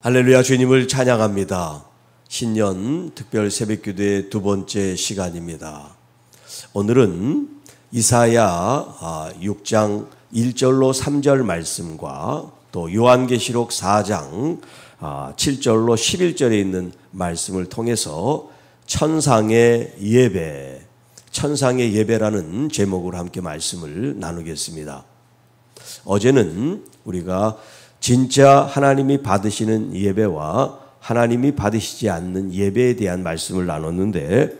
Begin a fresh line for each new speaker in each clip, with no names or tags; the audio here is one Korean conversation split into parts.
할렐루야, 주님을 찬양합니다. 신년 특별 새벽기도의 두 번째 시간입니다. 오늘은 이사야 6장 1절로 3절 말씀과 또 요한계시록 4장 7절로 11절에 있는 말씀을 통해서 천상의 예배, 천상의 예배라는 제목으로 함께 말씀을 나누겠습니다. 어제는 우리가 진짜 하나님이 받으시는 예배와 하나님이 받으시지 않는 예배에 대한 말씀을 나눴는데,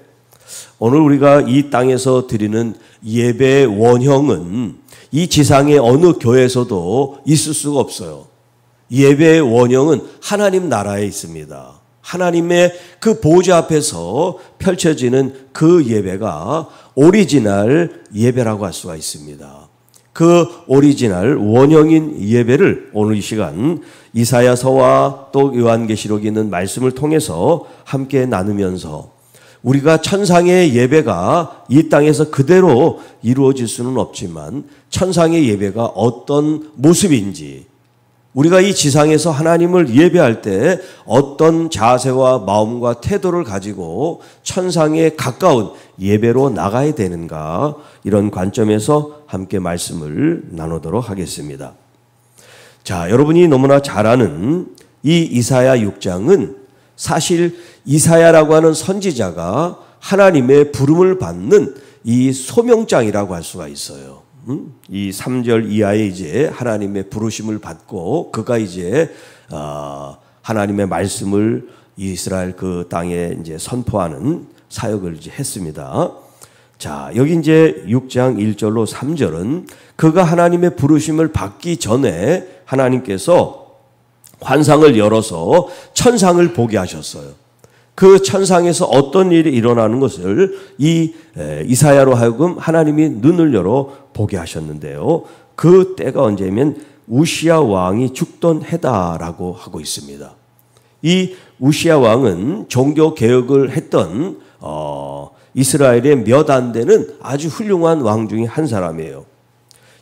오늘 우리가 이 땅에서 드리는 예배의 원형은 이 지상의 어느 교회에서도 있을 수가 없어요. 예배의 원형은 하나님 나라에 있습니다. 하나님의 그 보좌 앞에서 펼쳐지는 그 예배가 오리지널 예배라고 할 수가 있습니다. 그 오리지널 원형인 예배를 오늘 이 시간 이사야서와 또 요한계시록에 있는 말씀을 통해서 함께 나누면서, 우리가 천상의 예배가 이 땅에서 그대로 이루어질 수는 없지만 천상의 예배가 어떤 모습인지, 우리가 이 지상에서 하나님을 예배할 때 어떤 자세와 마음과 태도를 가지고 천상에 가까운 예배로 나가야 되는가, 이런 관점에서 함께 말씀을 나누도록 하겠습니다. 자, 여러분이 너무나 잘 아는 이 이사야 6장은 사실 이사야라고 하는 선지자가 하나님의 부름을 받는 이 소명장이라고 할 수가 있어요. 이 3절 이하에 이제 하나님의 부르심을 받고 그가 이제 하나님의 말씀을 이스라엘 그 땅에 이제 선포하는 사역을 이제 했습니다. 자, 여기 이제 6장 1절로 3절은 그가 하나님의 부르심을 받기 전에 하나님께서 환상을 열어서 천상을 보게 하셨어요. 그 천상에서 어떤 일이 일어나는 것을 이 이사야로 하여금 하나님이 눈을 열어 보게 하셨는데요. 그 때가 언제면 우시야 왕이 죽던 해다라고 하고 있습니다. 이 우시야 왕은 종교 개혁을 했던 이스라엘의 몇 안 되는 아주 훌륭한 왕 중에 한 사람이에요.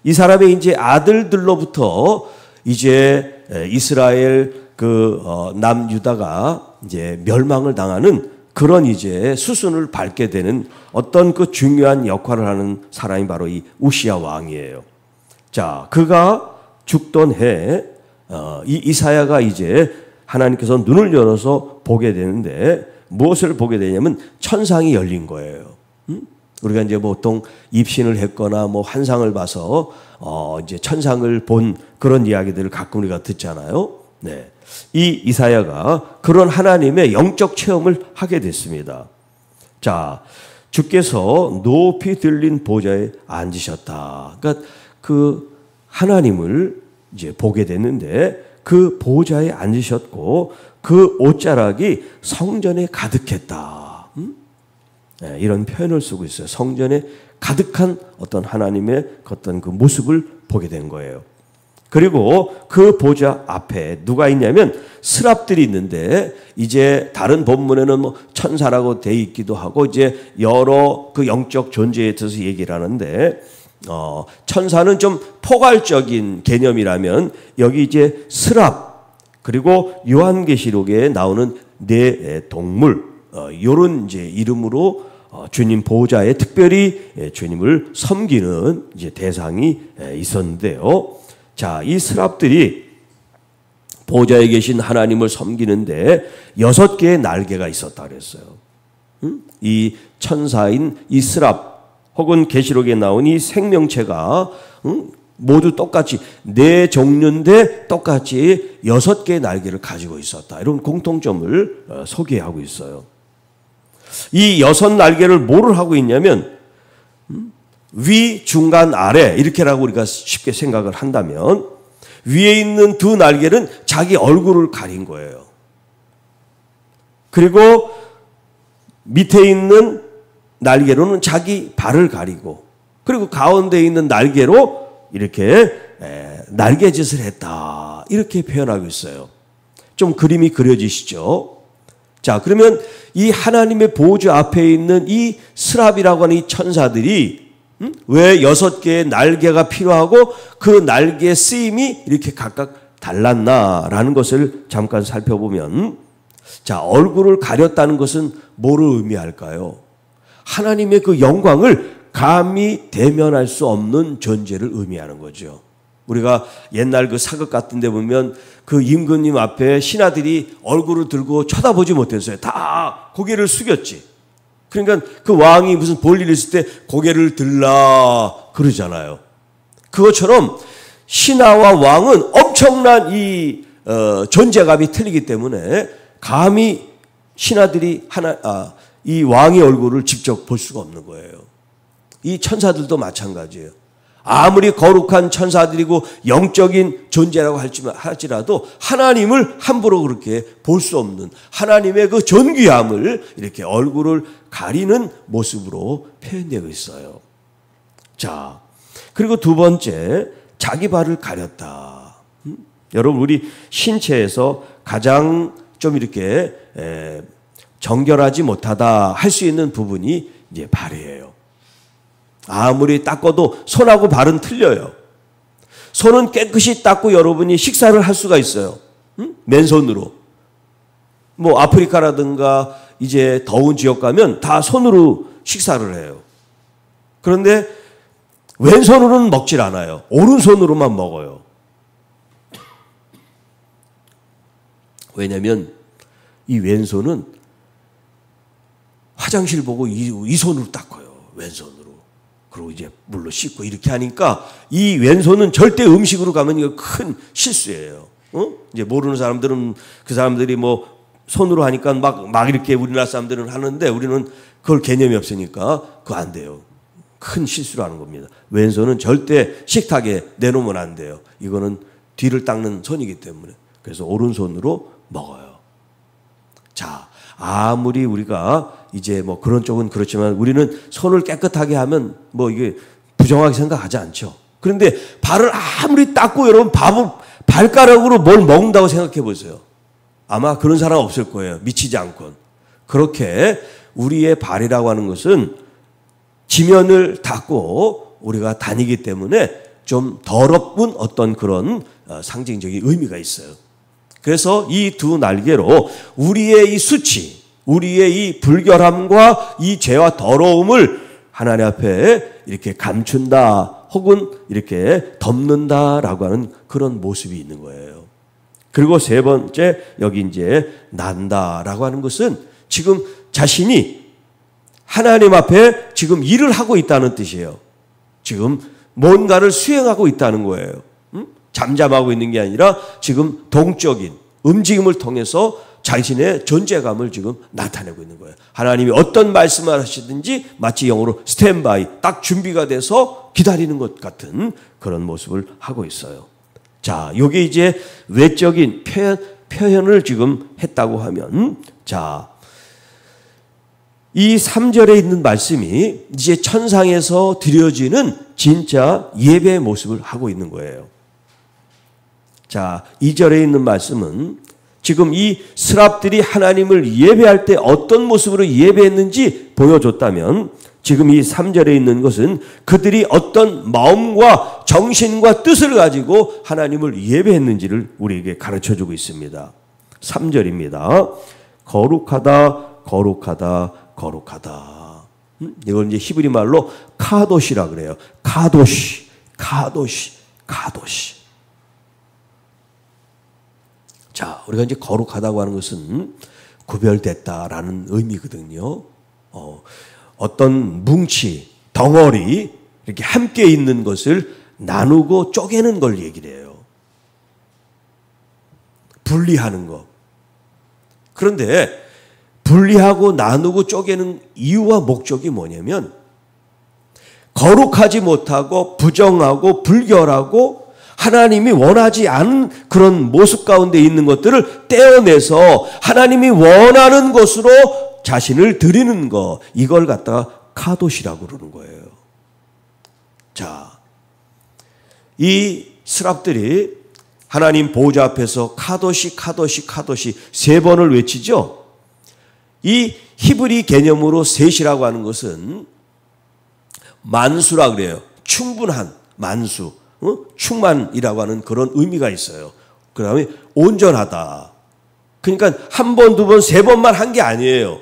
이 사람의 이제 아들들로부터 이제 이스라엘 남유다가 이제 멸망을 당하는 그런 이제 수순을 밟게 되는 어떤 그 중요한 역할을 하는 사람이 바로 이 우시야 왕이에요. 자, 그가 죽던 해, 이 이사야가 이제 하나님께서 눈을 열어서 보게 되는데, 무엇을 보게 되냐면 천상이 열린 거예요. 우리가 이제 보통 입신을 했거나 뭐 환상을 봐서 이제 천상을 본 그런 이야기들을 가끔 우리가 듣잖아요. 네. 이 이사야가 그런 하나님의 영적 체험을 하게 됐습니다. 자, 주께서 높이 들린 보좌에 앉으셨다. 그러니까 그 하나님을 이제 보게 됐는데, 그 보좌에 앉으셨고 그 옷자락이 성전에 가득했다. 네, 이런 표현을 쓰고 있어요. 성전에 가득한 어떤 하나님의 어떤 그 모습을 보게 된 거예요. 그리고 그 보좌 앞에 누가 있냐면 스랍들이 있는데, 이제 다른 본문에는 뭐 천사라고 돼 있기도 하고 이제 여러 그 영적 존재에 대해서 얘기를 하는데, 천사는 좀 포괄적인 개념이라면 여기 이제 스랍, 그리고 요한계시록에 나오는 네 동물, 요런 이제 이름으로 주님 보좌에 특별히 주님을 섬기는 이제 대상이 있었는데요. 자, 이 스랍들이 보좌에 계신 하나님을 섬기는데 6개의 날개가 있었다 그랬어요. 이 천사인 이 스랍 혹은 계시록에 나온 이 생명체가 모두 똑같이 네 종류인데 똑같이 6개의 날개를 가지고 있었다. 이런 공통점을 소개하고 있어요. 이 6날개를 뭐를 하고 있냐면 위, 중간, 아래 이렇게라고 우리가 쉽게 생각을 한다면, 위에 있는 2날개는 자기 얼굴을 가린 거예요. 그리고 밑에 있는 날개로는 자기 발을 가리고, 그리고 가운데 있는 날개로 이렇게 날개짓을 했다. 이렇게 표현하고 있어요. 좀 그림이 그려지시죠? 자, 그러면 이 하나님의 보좌 앞에 있는 이 스랍이라고 하는 이 천사들이 왜 6개의 날개가 필요하고 그 날개의 쓰임이 이렇게 각각 달랐나라는 것을 잠깐 살펴보면, 자, 얼굴을 가렸다는 것은 뭐를 의미할까요? 하나님의 그 영광을 감히 대면할 수 없는 존재를 의미하는 거죠. 우리가 옛날 그 사극 같은 데 보면 그 임금님 앞에 신하들이 얼굴을 들고 쳐다보지 못했어요. 다 고개를 숙였지. 그러니까 그 왕이 무슨 볼일 있을 때 고개를 들라 그러잖아요. 그것처럼 신하와 왕은 엄청난 이 존재감이 틀리기 때문에 감히 신하들이 이 왕의 얼굴을 직접 볼 수가 없는 거예요. 이 천사들도 마찬가지예요. 아무리 거룩한 천사들이고 영적인 존재라고 할지라도 하나님을 함부로 그렇게 볼 수 없는 하나님의 그 존귀함을 이렇게 얼굴을 가리는 모습으로 표현되고 있어요. 자, 그리고 두 번째, 자기 발을 가렸다. 여러분, 우리 신체에서 가장 좀 이렇게 정결하지 못하다 할 수 있는 부분이 이제 발이에요. 아무리 닦아도 손하고 발은 틀려요. 손은 깨끗이 닦고 여러분이 식사를 할 수가 있어요. 맨손으로. 뭐 아프리카라든가 이제 더운 지역 가면 다 손으로 식사를 해요. 그런데 왼손으로는 먹질 않아요. 오른손으로만 먹어요. 왜냐하면 이 왼손은 화장실 보고 이 손으로 닦아요. 왼손으로. 그리고 이제 물로 씻고 이렇게 하니까 이 왼손은 절대 음식으로 가면 이거 큰 실수예요. 이제 모르는 사람들은 그 사람들이 뭐 손으로 하니까 막 이렇게 우리나라 사람들은 하는데 우리는 그걸 개념이 없으니까 그거 안 돼요. 큰 실수를 하는 겁니다. 왼손은 절대 식탁에 내놓으면 안 돼요. 이거는 뒤를 닦는 손이기 때문에. 그래서 오른손으로 먹어요. 자, 아무리 우리가 이제 뭐 그런 쪽은 그렇지만 우리는 손을 깨끗하게 하면 뭐 이게 부정하게 생각하지 않죠. 그런데 발을 아무리 닦고 여러분 발가락으로 뭘 먹는다고 생각해 보세요. 아마 그런 사람 없을 거예요. 미치지 않건. 그렇게 우리의 발이라고 하는 것은 지면을 닦고 우리가 다니기 때문에 좀 더럽은 어떤 그런 상징적인 의미가 있어요. 그래서 이 두 날개로 우리의 이 수치, 우리의 이 불결함과 이 죄와 더러움을 하나님 앞에 이렇게 감춘다 혹은 이렇게 덮는다라고 하는 그런 모습이 있는 거예요. 그리고 세 번째, 여기 이제 난다라고 하는 것은 지금 자신이 하나님 앞에 지금 일을 하고 있다는 뜻이에요. 지금 뭔가를 수행하고 있다는 거예요. 잠잠하고 있는 게 아니라 지금 동적인 움직임을 통해서 자신의 존재감을 지금 나타내고 있는 거예요. 하나님이 어떤 말씀을 하시든지 마치 영어로 스탠바이, 딱 준비가 돼서 기다리는 것 같은 그런 모습을 하고 있어요. 자, 요게 이제 외적인 표현을 지금 했다고 하면, 자, 이 3절에 있는 말씀이 이제 천상에서 드려지는 진짜 예배의 모습을 하고 있는 거예요. 자, 2절에 있는 말씀은 지금 이 스랍들이 하나님을 예배할 때 어떤 모습으로 예배했는지 보여줬다면, 지금 이 3절에 있는 것은 그들이 어떤 마음과 정신과 뜻을 가지고 하나님을 예배했는지를 우리에게 가르쳐주고 있습니다. 3절입니다. 거룩하다, 거룩하다, 거룩하다. 이걸 이제 히브리 말로 카도시라 그래요. 카도시, 카도시, 카도시. 자, 우리가 이제 거룩하다고 하는 것은 구별됐다라는 의미거든요. 어떤 뭉치, 덩어리, 이렇게 함께 있는 것을 나누고 쪼개는 걸 얘기를 해요. 분리하는 것. 그런데 분리하고 나누고 쪼개는 이유와 목적이 뭐냐면, 거룩하지 못하고 부정하고 불결하고 하나님이 원하지 않은 그런 모습 가운데 있는 것들을 떼어내서 하나님이 원하는 것으로 자신을 드리는 것, 이걸 갖다가 카도시라고 그러는 거예요. 자, 이 스랍들이 하나님 보호자 앞에서 카도시, 카도시, 카도시 세 번을 외치죠. 이 히브리 개념으로 셋이라고 하는 것은 만수라 그래요. 충분한 만수, 충만이라고 하는 그런 의미가 있어요. 그 다음에 온전하다. 그러니까 한 번, 두 번, 세 번만 한 게 아니에요.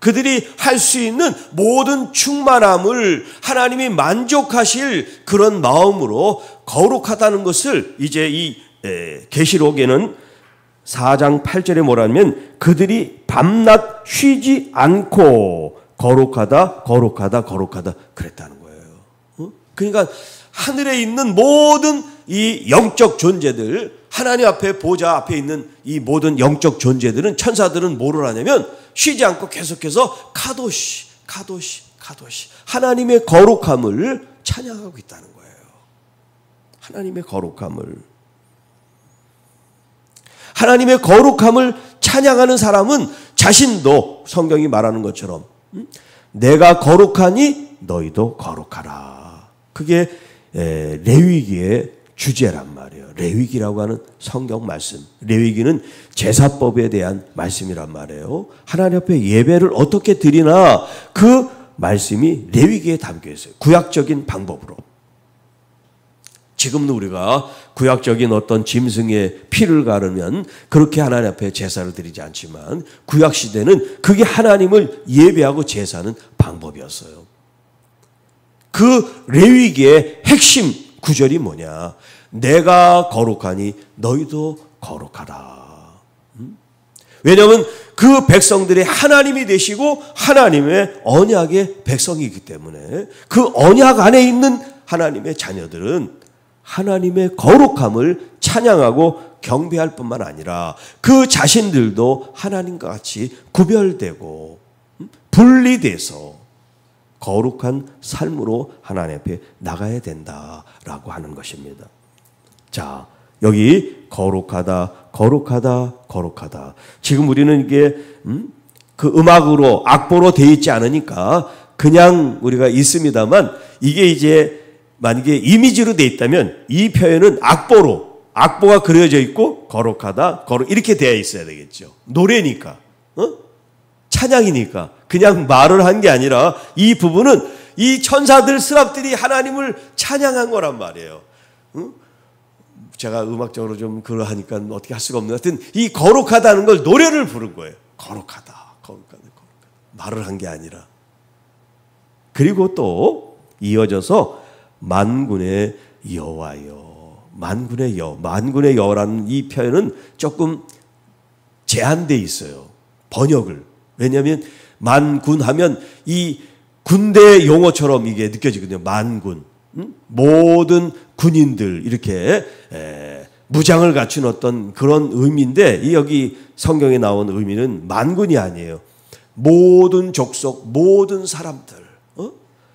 그들이 할 수 있는 모든 충만함을 하나님이 만족하실 그런 마음으로 거룩하다는 것을 이제 이 계시록에는 4장 8절에 뭐라면 그들이 밤낮 쉬지 않고 거룩하다 거룩하다 거룩하다 그랬다는 거예요. 그러니까 하늘에 있는 모든 이 영적 존재들, 하나님 앞에 보좌 앞에 있는 이 모든 영적 존재들은, 천사들은 뭐를 하냐면 쉬지 않고 계속해서 카도시 카도시 카도시 하나님의 거룩함을 찬양하고 있다는 거예요. 하나님의 거룩함을 찬양하는 사람은 자신도 성경이 말하는 것처럼 내가 거룩하니 너희도 거룩하라. 그게 레위기의 주제란 말이에요. 레위기라고 하는 성경 말씀. 레위기는 제사법에 대한 말씀이란 말이에요. 하나님 앞에 예배를 어떻게 드리나 그 말씀이 레위기에 담겨 있어요. 구약적인 방법으로. 지금도 우리가 구약적인 어떤 짐승의 피를 가르면 그렇게 하나님 앞에 제사를 드리지 않지만 구약시대는 그게 하나님을 예배하고 제사하는 방법이었어요. 그 레위기의 핵심 구절이 뭐냐? 내가 거룩하니 너희도 거룩하라. 왜냐하면 그 백성들이 하나님이 되시고 하나님의 언약의 백성이기 때문에 그 언약 안에 있는 하나님의 자녀들은 하나님의 거룩함을 찬양하고 경배할 뿐만 아니라 그 자신들도 하나님과 같이 구별되고 분리돼서 거룩한 삶으로 하나님 앞에 나가야 된다라고 하는 것입니다. 자, 여기 거룩하다, 거룩하다, 거룩하다. 지금 우리는 이게 그 음악으로 악보로 되어 있지 않으니까 그냥 우리가 있습니다만 이게 이제 만약에 이미지로 되어 있다면 이 표현은 악보가 그려져 있고 거룩하다, 이렇게 되어 있어야 되겠죠. 노래니까, 찬양이니까 그냥 말을 한 게 아니라 이 부분은 이 천사들 스랍들이 하나님을 찬양한 거란 말이에요. 제가 음악적으로 좀 그러하니까 어떻게 할 수가 없는 것 같은 이 거룩하다는 걸 노래를 부른 거예요. 거룩하다, 거룩하다. 말을 한 게 아니라. 그리고 또 이어져서 만군의 여호와여, 만군의 여호라는 이 표현은 조금 제한되어 있어요. 번역을. 왜냐하면 만군 하면 이 군대 용어처럼 이게 느껴지거든요. 만군. 모든 군인들 이렇게 무장을 갖춘 어떤 그런 의미인데 이 여기 성경에 나온 의미는 만군이 아니에요. 모든 족속, 모든 사람들.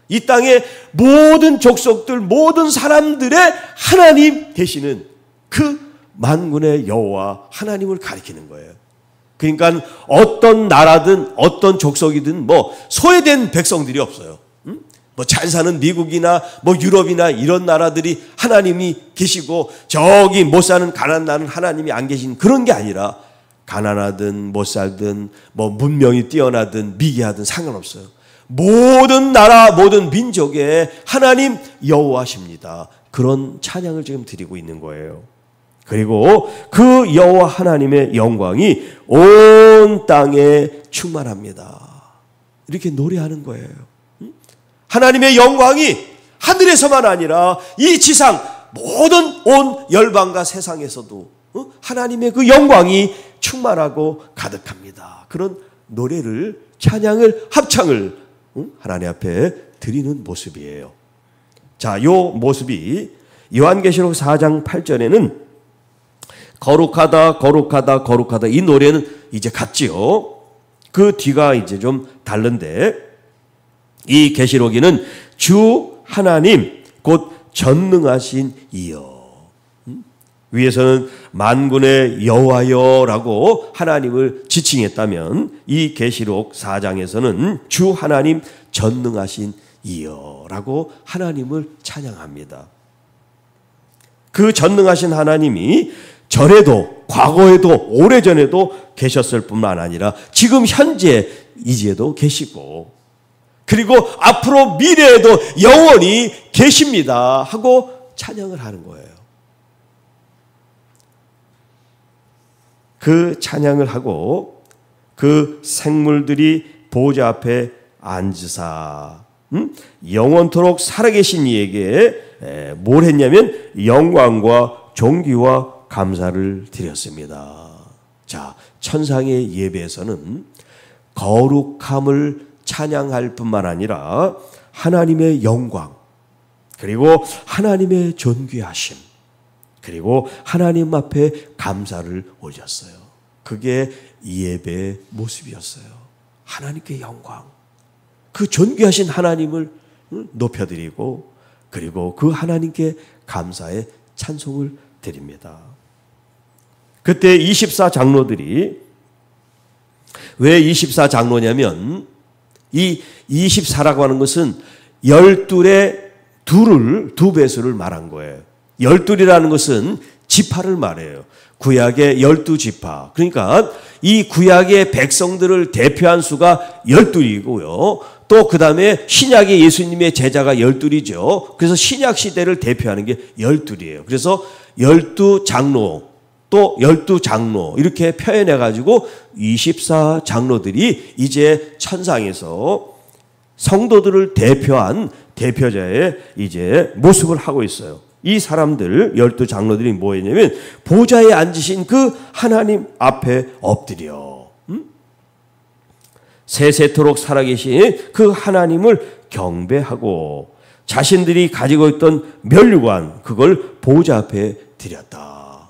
이 땅의 모든 족속들, 모든 사람들의 하나님 되시는 그 만군의 여호와 하나님을 가리키는 거예요. 그러니까 어떤 나라든 어떤 족속이든 뭐 소외된 백성들이 없어요. 뭐 잘 사는 미국이나 뭐 유럽이나 이런 나라들이 하나님이 계시고 저기 못 사는 가난한 나라는 하나님이 안 계신 그런 게 아니라 가난하든 못 살든 뭐 문명이 뛰어나든 미개하든 상관없어요. 모든 나라 모든 민족의 하나님 여호와십니다. 그런 찬양을 지금 드리고 있는 거예요. 그리고 그 여호와 하나님의 영광이 온 땅에 충만합니다. 이렇게 노래하는 거예요. 하나님의 영광이 하늘에서만 아니라 이 지상 모든 온 열방과 세상에서도 하나님의 그 영광이 충만하고 가득합니다. 그런 노래를, 찬양을, 합창을 하나님 앞에 드리는 모습이에요. 자, 요 모습이 요한계시록 4장 8절에는 거룩하다, 거룩하다, 거룩하다. 이 노래는 이제 같지요. 그 뒤가 이제 좀 다른데 이 계시록에는 주 하나님 곧 전능하신 이여. 위에서는 만군의 여호와여라고 하나님을 지칭했다면 이 계시록 4장에서는 주 하나님 전능하신 이여라고 하나님을 찬양합니다. 그 전능하신 하나님이 전에도 과거에도 오래전에도 계셨을 뿐만 아니라 지금 현재 이제도 계시고 그리고 앞으로 미래에도 영원히 계십니다 하고 찬양을 하는 거예요. 그 찬양을 하고 그 생물들이 보좌 앞에 앉으사 영원토록 살아계신 이에게 뭘 했냐면 영광과 존귀와 감사를 드렸습니다. 자, 천상의 예배에서는 거룩함을 찬양할 뿐만 아니라 하나님의 영광, 그리고 하나님의 존귀하심, 그리고 하나님 앞에 감사를 올렸어요. 그게 이 예배의 모습이었어요. 하나님께 영광, 그 존귀하신 하나님을 높여드리고, 그리고 그 하나님께 감사의 찬송을 드립니다. 그때 24장로들이, 왜 24장로냐면 이 24라고 하는 것은 12의 두 배수를 말한 거예요. 12이라는 것은 지파를 말해요. 구약의 12지파. 그러니까 이 구약의 백성들을 대표한 수가 12이고요. 또 그 다음에 신약의 예수님의 제자가 12이죠. 그래서 신약 시대를 대표하는 게 12이에요. 그래서 12장로, 또 12장로 이렇게 표현해가지고 24장로들이 이제 천상에서 성도들을 대표한 대표자의 이제 모습을 하고 있어요. 이 사람들 12장로들이 뭐였냐면 보좌에 앉으신 그 하나님 앞에 엎드려 세세토록 살아계신 그 하나님을 경배하고 자신들이 가지고 있던 면류관 그걸 보좌 앞에 드렸다.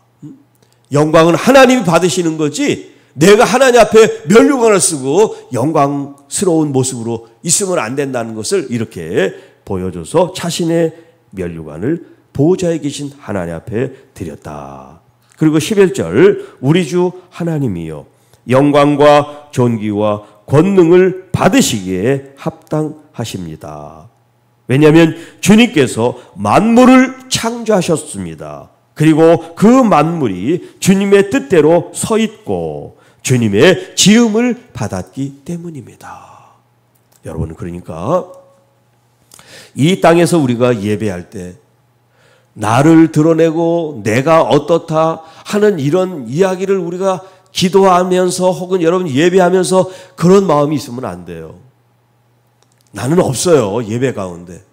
영광은 하나님이 받으시는 거지 내가 하나님 앞에 면류관을 쓰고 영광스러운 모습으로 있으면 안 된다는 것을 이렇게 보여줘서 자신의 면류관을 보좌에 계신 하나님 앞에 드렸다. 그리고 11절 우리 주 하나님이여 영광과 존귀와 권능을 받으시기에 합당하십니다. 왜냐하면 주님께서 만물을 창조하셨습니다. 그리고 그 만물이 주님의 뜻대로 서 있고 주님의 지음을 받았기 때문입니다. 여러분, 그러니까 이 땅에서 우리가 예배할 때 나를 드러내고 내가 어떻다 하는 이런 이야기를 우리가 기도하면서 혹은 여러분 예배하면서 그런 마음이 있으면 안 돼요. 나는 없어요. 예배 가운데.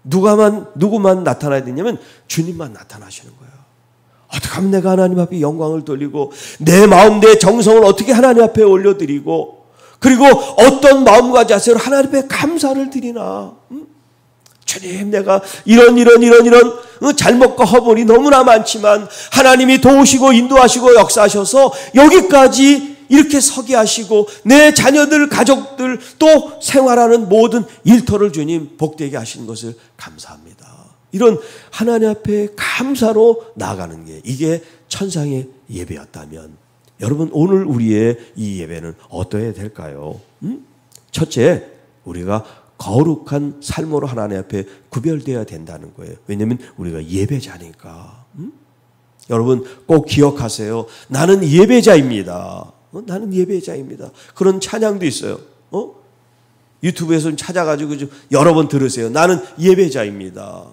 누구만 나타나야 되냐면 주님만 나타나시는 거예요. 어떻게 하면 내가 하나님 앞에 영광을 돌리고 내 마음 내 정성을 어떻게 하나님 앞에 올려드리고 그리고 어떤 마음과 자세로 하나님 앞에 감사를 드리나. 주님, 내가 이런 잘못과 허물이 너무나 많지만 하나님이 도우시고 인도하시고 역사하셔서 여기까지 이렇게 서게 하시고 내 자녀들, 가족들 또 생활하는 모든 일터를 주님 복되게 하시는 것을 감사합니다. 이런 하나님 앞에 감사로 나아가는 게 이게 천상의 예배였다면 여러분 오늘 우리의 이 예배는 어떠해야 될까요? 첫째, 우리가 거룩한 삶으로 하나님 앞에 구별되어야 된다는 거예요. 왜냐하면 우리가 예배자니까. 여러분 꼭 기억하세요. 나는 예배자입니다. 나는 예배자입니다. 그런 찬양도 있어요. 유튜브에서 찾아가지고 좀 여러 번 들으세요. 나는 예배자입니다.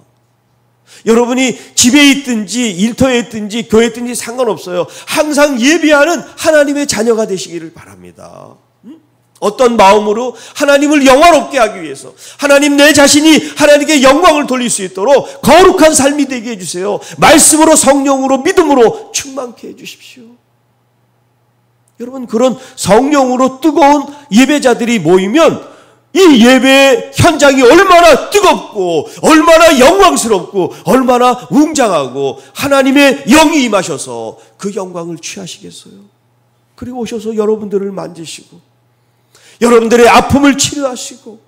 여러분이 집에 있든지 일터에 있든지 교회에 있든지 상관없어요. 항상 예배하는 하나님의 자녀가 되시기를 바랍니다. 어떤 마음으로 하나님을 영화롭게 하기 위해서 하나님 내 자신이 하나님께 영광을 돌릴 수 있도록 거룩한 삶이 되게 해주세요. 말씀으로 성령으로 믿음으로 충만케 해주십시오. 여러분 그런 성령으로 뜨거운 예배자들이 모이면 이 예배 현장이 얼마나 뜨겁고 얼마나 영광스럽고 얼마나 웅장하고 하나님의 영이 임하셔서 그 영광을 취하시겠어요. 그리고 오셔서 여러분들을 만지시고 여러분들의 아픔을 치료하시고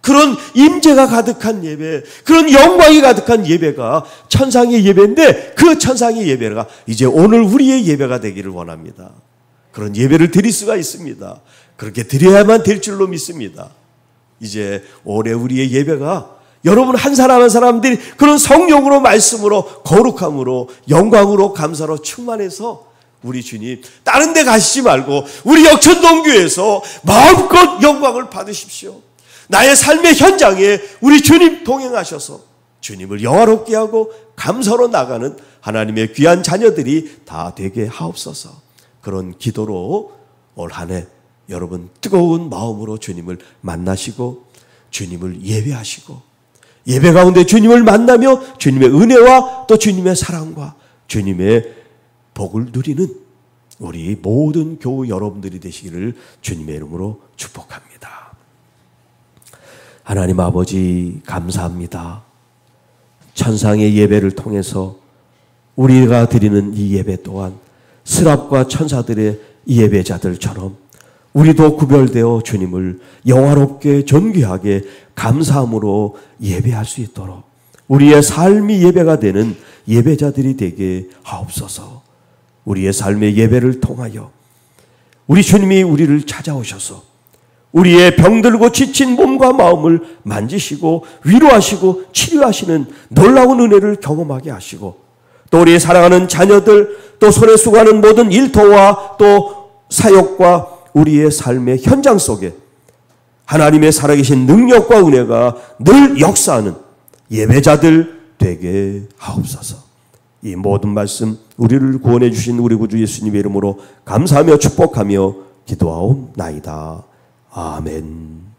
그런 임재가 가득한 예배, 그런 영광이 가득한 예배가 천상의 예배인데 그 천상의 예배가 이제 오늘 우리의 예배가 되기를 원합니다. 그런 예배를 드릴 수가 있습니다. 그렇게 드려야만 될 줄로 믿습니다. 이제 올해 우리의 예배가 여러분 한 사람 한 사람들이 그런 성령으로 말씀으로 거룩함으로 영광으로 감사로 충만해서 우리 주님 다른 데 가시지 말고 우리 역천동교에서 마음껏 영광을 받으십시오. 나의 삶의 현장에 우리 주님 동행하셔서 주님을 영화롭게 하고 감사로 나가는 하나님의 귀한 자녀들이 다 되게 하옵소서. 그런 기도로 올 한 해 여러분 뜨거운 마음으로 주님을 만나시고 주님을 예배하시고 예배 가운데 주님을 만나며 주님의 은혜와 또 주님의 사랑과 주님의 복을 누리는 우리 모든 교우 여러분들이 되시기를 주님의 이름으로 축복합니다. 하나님 아버지 감사합니다. 천상의 예배를 통해서 우리가 드리는 이 예배 또한 스랍과 천사들의 예배자들처럼 우리도 구별되어 주님을 영화롭게 존귀하게 감사함으로 예배할 수 있도록 우리의 삶이 예배가 되는 예배자들이 되게 하옵소서. 우리의 삶의 예배를 통하여 우리 주님이 우리를 찾아오셔서 우리의 병들고 지친 몸과 마음을 만지시고 위로하시고 치료하시는 놀라운 은혜를 경험하게 하시고 또 우리의 사랑하는 자녀들 또 손에 수고하는 모든 일터와 또 사역과 우리의 삶의 현장 속에 하나님의 살아계신 능력과 은혜가 늘 역사하는 예배자들 되게 하옵소서. 이 모든 말씀 우리를 구원해 주신 우리 구주 예수님의 이름으로 감사하며 축복하며 기도하옵나이다. 아멘.